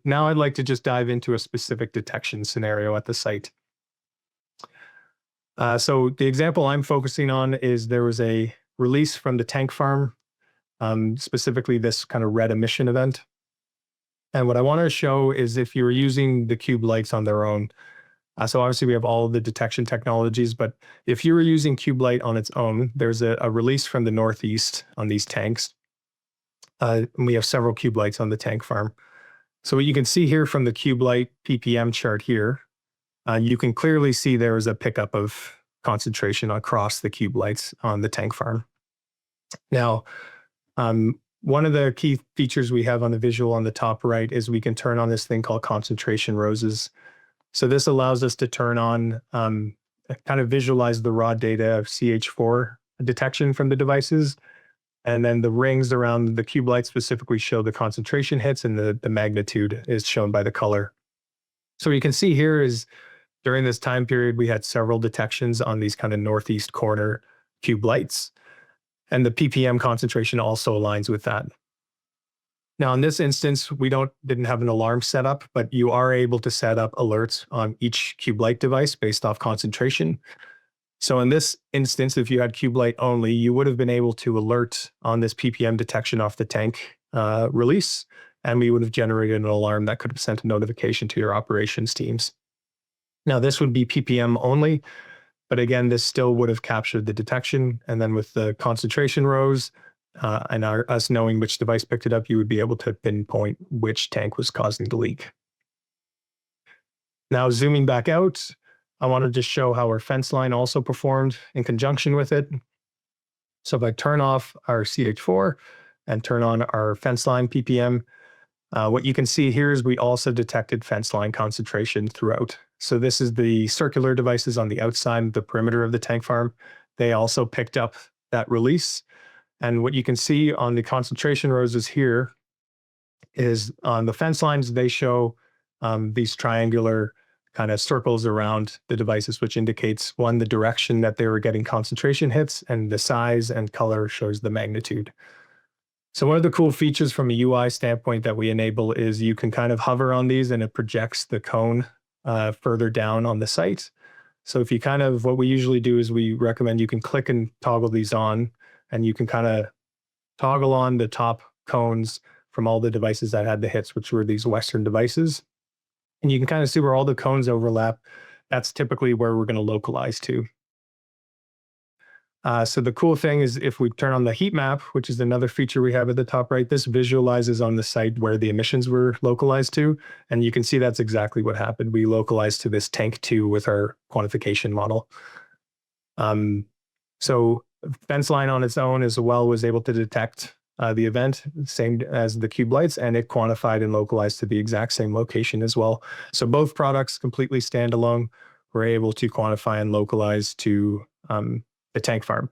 now I'd like to just dive into a specific detection scenario at the site. So the example I'm focusing on is there was a release from the tank farm, specifically this kind of red emission event. And what I want to show is if you're using the Qube Lites on their own, so obviously we have all of the detection technologies, but if you were using Qube Lite on its own, there's a release from the Northeast on these tanks. And we have several Qube Lites on the tank farm. So what you can see here from the Qube Lite ppm chart here, you can clearly see there is a pickup of concentration across the Qube Lites on the tank farm. Now, one of the key features we have on the visual on the top right is we can turn on this thing called concentration roses. So this allows us to turn on, kind of visualize the raw data of CH4 detection from the devices. And then the rings around the Qube Lite specifically show the concentration hits, and the magnitude is shown by the color. So what you can see here is during this time period, we had several detections on these kind of northeast corner Qube Lites. And the ppm concentration also aligns with that. Now, in this instance, we didn't have an alarm set up, but you are able to set up alerts on each Qube Lite device based off concentration. So in this instance, if you had Qube Lite only, you would have been able to alert on this ppm detection off the tank release, and we would have generated an alarm that could have sent a notification to your operations teams. Now, this would be ppm only, but again, this still would have captured the detection. And then with the concentration rows and us knowing which device picked it up, you would be able to pinpoint which tank was causing the leak. Now, zooming back out, I want to just show how our Fenceline also performed in conjunction with it. So if I turn off our CH4 and turn on our Fenceline ppm, what you can see here is we also detected Fenceline concentration throughout. So this is the circular devices on the outside, the perimeter of the tank farm. They also picked up that release. And what you can see on the concentration roses here is on the Fencelines, they show these triangular kind of circles around the devices, which indicates one, the direction that they were getting concentration hits, and the size and color shows the magnitude. So one of the cool features from a UI standpoint that we enable is you can kind of hover on these and it projects the cone further down on the site. So if you what we usually do is we recommend you can click and toggle these on, and you can kind of toggle on the top cones from all the devices that had the hits, which were these Western devices. And you can kind of see where all the cones overlap. That's typically where we're going to localize to. So the cool thing is if we turn on the heat map, which is another feature we have at the top right, this visualizes on the site where the emissions were localized to. And you can see that's exactly what happened. We localized to this tank 2 with our quantification model. So Fenceline on its own as well was able to detect the event, same as the Qube Lites, and it quantified and localized to the exact same location as well. So both products completely standalone were able to quantify and localize to the tank farm.